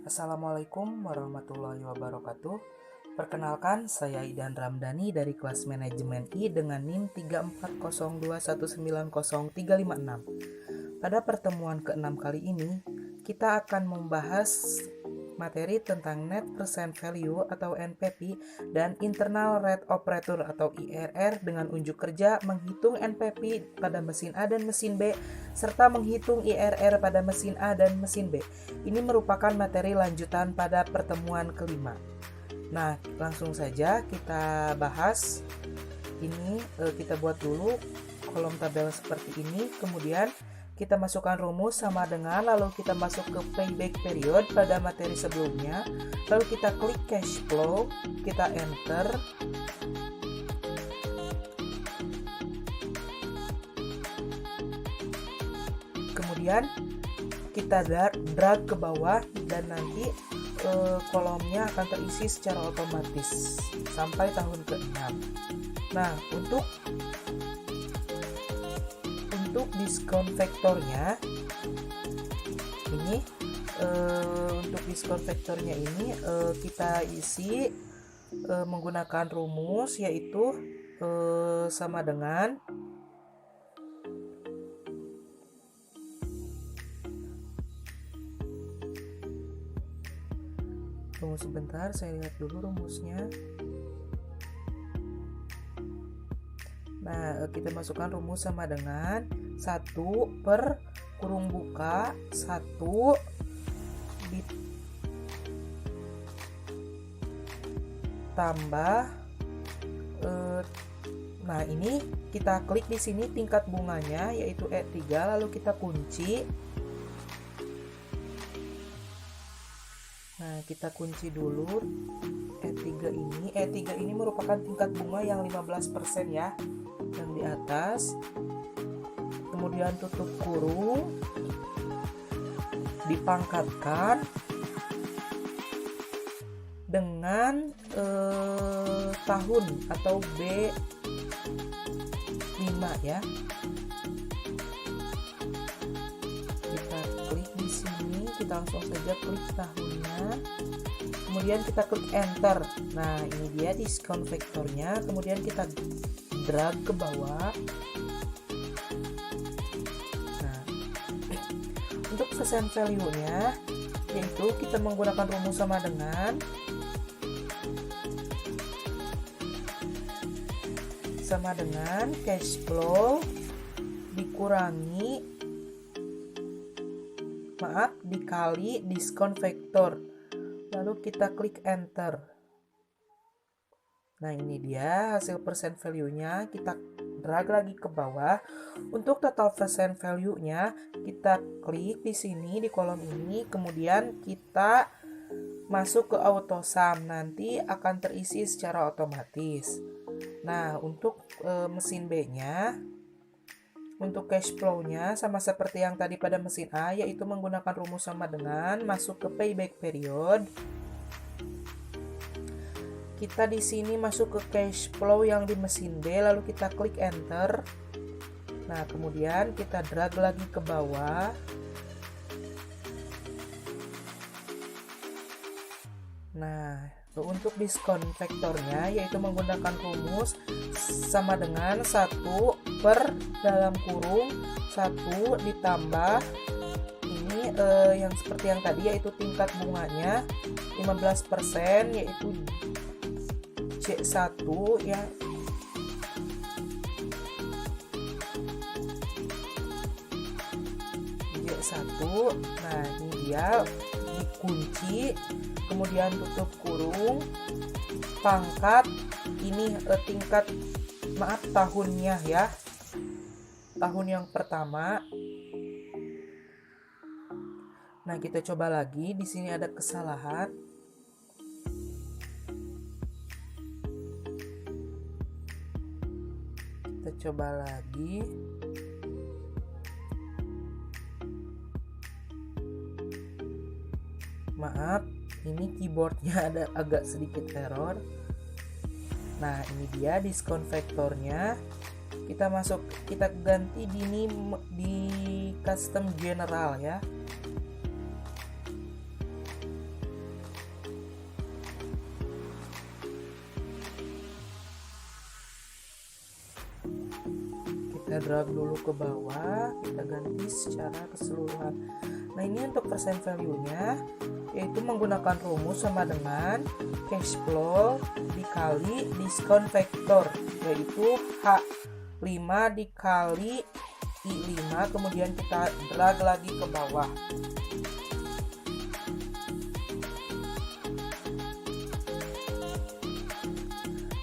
Assalamualaikum warahmatullahi wabarakatuh. Perkenalkan, saya Idan Ramdhani dari kelas manajemen I dengan NIM 34021903556. Pada pertemuan ke-6 kali ini, kita akan membahas materi tentang Net Present Value atau NPV dan Internal Rate Operator atau IRR dengan unjuk kerja menghitung NPV pada mesin A dan mesin B serta menghitung IRR pada mesin A dan mesin B. Ini merupakan materi lanjutan pada pertemuan kelima. Nah, langsung saja kita bahas. Ini kita buat dulu kolom tabel seperti ini, kemudian kita masukkan rumus sama dengan, lalu kita masuk ke payback period pada materi sebelumnya, lalu kita klik cash flow, kita enter. Kemudian kita drag ke bawah dan nanti kolomnya akan terisi secara otomatis sampai tahun ke-6. Nah, untuk diskon faktornya ini kita isi menggunakan rumus, yaitu sama dengan tunggu sebentar, saya lihat dulu rumusnya. Nah, kita masukkan rumus sama dengan 1 per kurung buka 1 ditambah nah ini kita klik di sini tingkat bunganya, yaitu E3, lalu kita kunci. Nah, kita kunci dulu E3 ini merupakan tingkat bunga yang 15% ya, yang di atas. Kemudian tutup kurung, dipangkatkan dengan tahun atau B5 ya. Kita klik di sini, kita langsung saja klik tahunnya. Kemudian kita klik enter. Nah, ini dia diskon faktornya. Kemudian kita drag ke bawah. Nah, untuk present value-nya, yaitu kita menggunakan rumus sama dengan cash flow dikali diskon faktor. Lalu kita klik enter. Nah, ini dia hasil present value-nya. Kita drag lagi ke bawah. Untuk total present value-nya, kita klik di sini di kolom ini, kemudian kita masuk ke auto sum, nanti akan terisi secara otomatis. Nah, untuk mesin B-nya, untuk cash flow-nya sama seperti yang tadi pada mesin A, yaitu menggunakan rumus sama dengan masuk ke payback period. Kita di sini masuk ke cash flow yang di mesin B, lalu kita klik enter. Nah, kemudian kita drag lagi ke bawah. Nah, untuk diskon faktornya, yaitu menggunakan rumus sama dengan 1 per dalam kurung 1 ditambah ini yang seperti yang tadi, yaitu tingkat bunganya 15%, yaitu C1 ya. C1. Nah, ini dia dikunci, kemudian tutup kurung, pangkat ini tahunnya ya, tahun yang pertama. Nah, kita coba lagi, di sini ada kesalahan. Kita coba lagi. Maaf, ini keyboardnya ada agak sedikit error. Nah, ini dia diskon faktornya. Kita ganti di custom general ya. Kita drag dulu ke bawah, kita ganti secara keseluruhan. Nah, ini untuk percent value-nya, yaitu menggunakan rumus sama dengan cash flow dikali discount factor, yaitu H5 dikali I5, kemudian kita drag lagi ke bawah.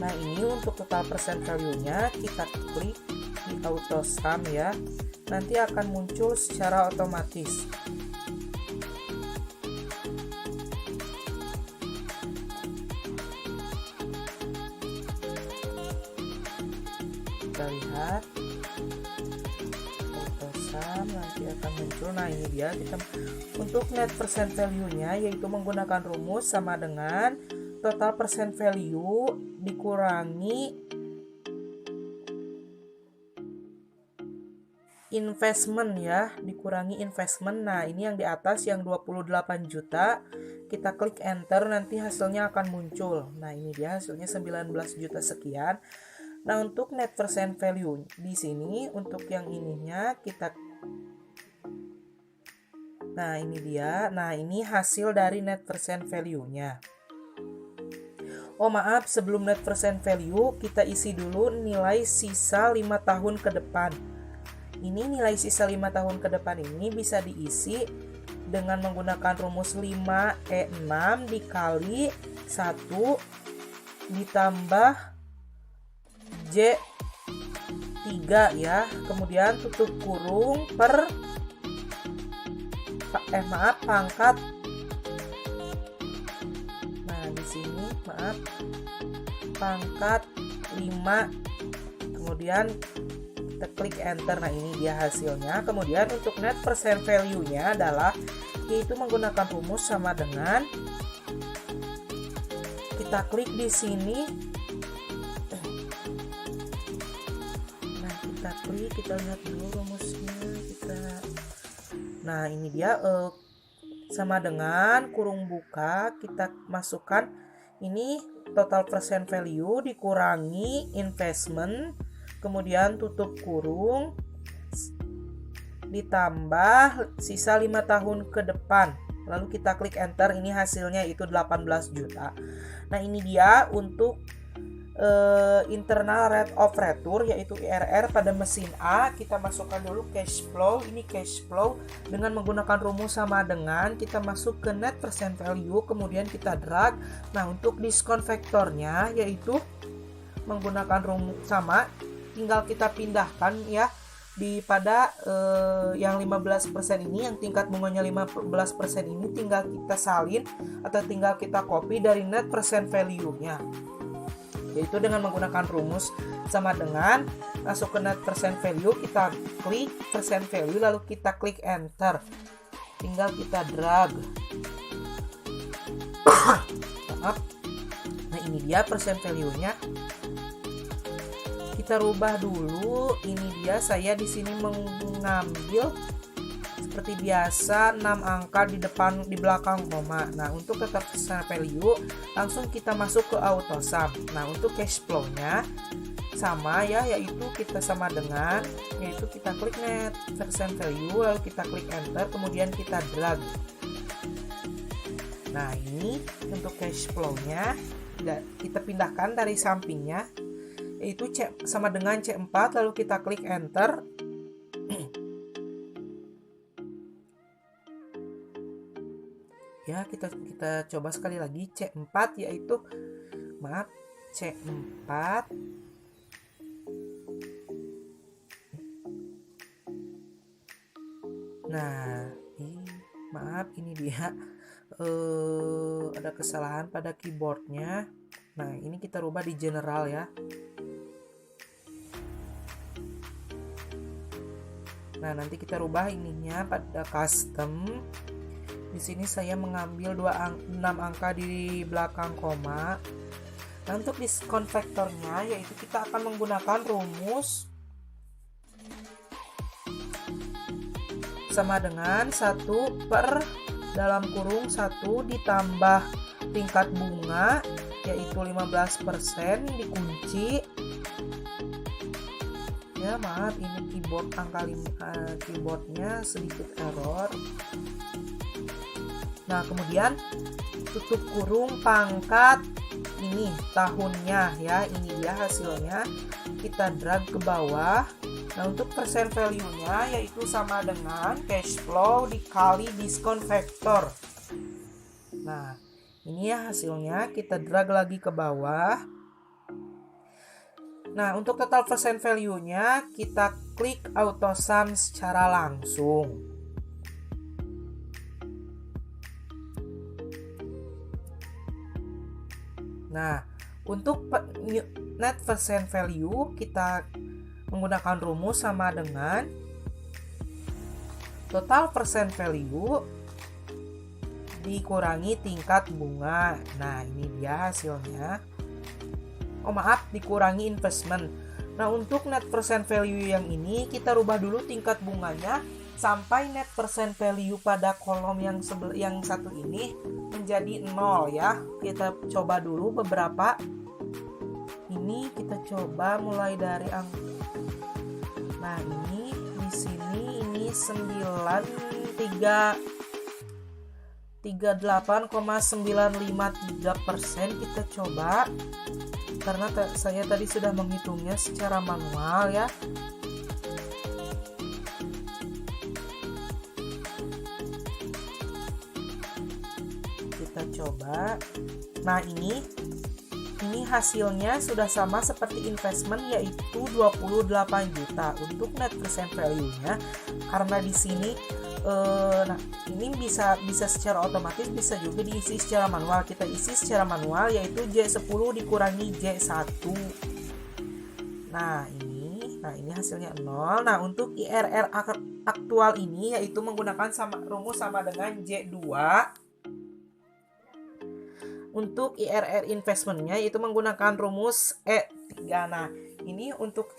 Nah, ini untuk total percent value-nya, kita klik di auto sum ya. Nanti akan muncul secara otomatis. Kita lihat auto sum nanti akan muncul. Nah, ini dia, kita untuk net percent value-nya, yaitu menggunakan rumus sama dengan total percent value dikurangi investment ya, dikurangi investment. Nah, ini yang di atas yang 28 juta, kita klik enter, nanti hasilnya akan muncul. Nah, ini dia hasilnya 19 juta sekian. Nah, untuk net percent value di sini, untuk yang ininya kita, nah ini dia, nah ini hasil dari net percent value-nya. Oh maaf, sebelum net percent value kita isi dulu nilai sisa 5 tahun ke depan. Ini nilai sisa 5 tahun ke depan ini bisa diisi dengan menggunakan rumus 5E6 dikali 1 ditambah J3 ya. Kemudian tutup kurung per pangkat. Nah, di sini maaf, pangkat 5, kemudian kita klik enter. Nah, ini dia hasilnya. Kemudian untuk net percent value-nya adalah, yaitu menggunakan rumus sama dengan, kita klik di sini. Nah, kita klik, kita lihat dulu rumusnya. Nah, ini dia sama dengan kurung buka, kita masukkan ini total percent value dikurangi investment, kemudian tutup kurung ditambah sisa 5 tahun ke depan, lalu kita klik enter. Ini hasilnya itu 18 juta. Nah, ini dia untuk internal rate of return, yaitu IRR pada mesin A. Kita masukkan dulu cash flow. Ini cash flow dengan menggunakan rumus sama dengan, kita masuk ke net percent value, kemudian kita drag. Nah, untuk diskon faktornya, yaitu menggunakan rumus sama, tinggal kita pindahkan ya pada yang 15% ini, yang tingkat bunganya 15% ini tinggal kita salin atau tinggal kita copy dari net percent value-nya, yaitu dengan menggunakan rumus sama dengan masuk ke net percent value, kita klik percent value, lalu kita klik enter, tinggal kita drag. Maaf. Nah, ini dia percent value-nya. Kita rubah dulu. Ini dia, saya di sini mengambil seperti biasa 6 angka di belakang koma. Nah, untuk tetap percent value langsung kita masuk ke auto sum. Nah, untuk cash flow-nya sama ya, yaitu kita sama dengan, yaitu kita klik net percent value, lalu kita klik enter, kemudian kita drag. Nah, ini untuk cash flow-nya kita pindahkan dari sampingnya, yaitu sama dengan C4, lalu kita klik enter. Ya, kita coba sekali lagi C4, yaitu maaf C4. Nah, maaf, ini dia ada kesalahan pada keyboardnya. Nah, ini kita rubah di general ya. Nah, nanti kita rubah ininya pada custom. Di sini saya mengambil 6 angka di belakang koma. Nah, untuk diskon faktornya, yaitu kita akan menggunakan rumus sama dengan 1 per dalam kurung 1 ditambah tingkat bunga, yaitu 15% dikunci, Ya maaf, ini keyboardnya sedikit error. Nah kemudian tutup kurung pangkat ini tahunnya ya, ini dia hasilnya. Kita drag ke bawah. Nah untuk percent value-nya yaitu sama dengan cash flow dikali diskon factor. Nah ini ya hasilnya, kita drag lagi ke bawah. Nah untuk total percent value-nya kita klik auto sum secara langsung. Nah untuk net percent value kita menggunakan rumus sama dengan total percent value dikurangi tingkat bunga. Nah ini dia hasilnya. Oh maaf, dikurangi investment. Nah untuk net percent value yang ini kita rubah dulu tingkat bunganya sampai net percent value pada kolom yang satu ini menjadi 0 ya. Kita coba dulu beberapa. Ini kita coba mulai dari angka. Nah ini di sini ini 38,953%. Kita coba karena saya tadi sudah menghitungnya secara manual ya. Kita coba. Nah ini hasilnya sudah sama seperti investment yaitu 28 juta untuk net percent value-nya. Karena di sini nah ini bisa secara otomatis, bisa juga diisi secara manual. Kita isi secara manual yaitu J10 dikurangi J1. Nah ini hasilnya 0. Nah untuk IRR aktual ini yaitu menggunakan rumus sama dengan J2. Untuk IRR investmentnya yaitu menggunakan rumus E3. Nah ini untuk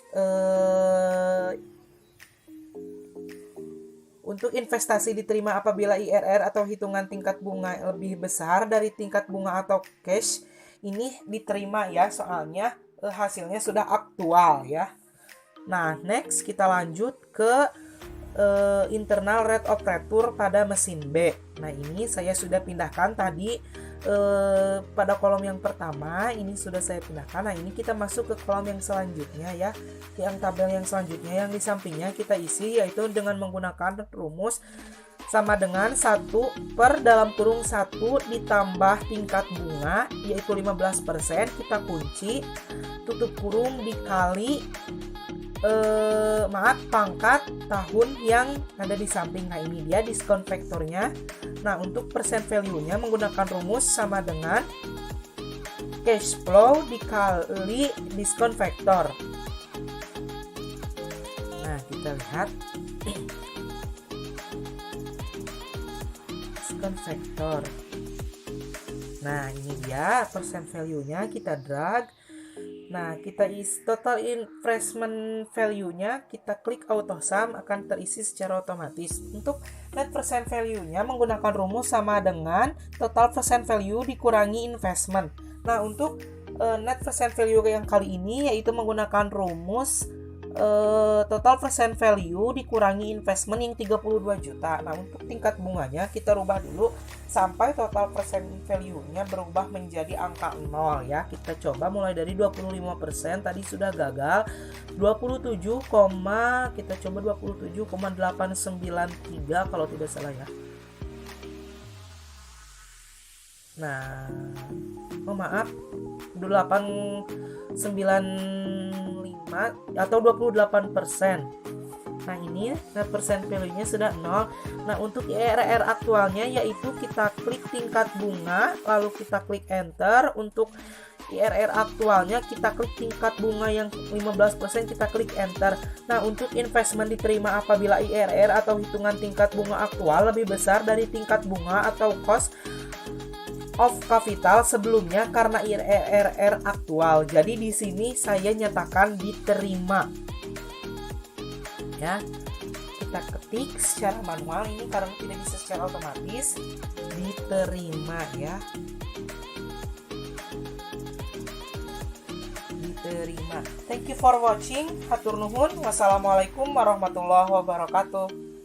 investasi diterima apabila IRR atau hitungan tingkat bunga lebih besar dari tingkat bunga atau cash, ini diterima ya, soalnya hasilnya sudah aktual ya. Nah next kita lanjut ke internal rate of return pada mesin B. Nah ini saya sudah pindahkan tadi pada kolom yang pertama, ini sudah saya pindahkan. Nah ini kita masuk ke kolom yang selanjutnya ya, yang tabel yang selanjutnya yang di sampingnya kita isi yaitu dengan menggunakan rumus sama dengan 1 per dalam kurung 1 ditambah tingkat bunga yaitu 15%, kita kunci tutup kurung dikali pangkat tahun yang ada di samping. Nah ini dia diskon faktornya. Nah untuk percent value-nya menggunakan rumus sama dengan cash flow dikali diskon faktor. Nah kita lihat diskon faktor. Nah ini dia percent value-nya, kita drag. Nah, kita isi total investment value-nya, kita klik auto sum, akan terisi secara otomatis. Untuk net percent value-nya menggunakan rumus sama dengan total percent value dikurangi investment. Nah, untuk net percent value yang kali ini yaitu menggunakan rumus total percent value dikurangi investment yang 32 juta. Nah, untuk tingkat bunganya kita rubah dulu sampai total percent value-nya berubah menjadi angka 0 ya. Kita coba mulai dari 25%, tadi sudah gagal. 27,893 kalau tidak salah ya. Nah, maaf, 895 atau 28%. Nah ini net percent value-nya sudah 0. Nah untuk IRR aktualnya yaitu kita klik tingkat bunga lalu kita klik enter. Untuk IRR aktualnya kita klik tingkat bunga yang 15%, kita klik enter. Nah untuk investment diterima apabila IRR atau hitungan tingkat bunga aktual lebih besar dari tingkat bunga atau cost of capital sebelumnya karena IRR aktual. Jadi di sini saya nyatakan diterima. Ya, kita ketik secara manual ini karena tidak bisa secara otomatis, diterima ya. diterima. Thank you for watching. Hatur nuhun. Wassalamualaikum warahmatullahi wabarakatuh.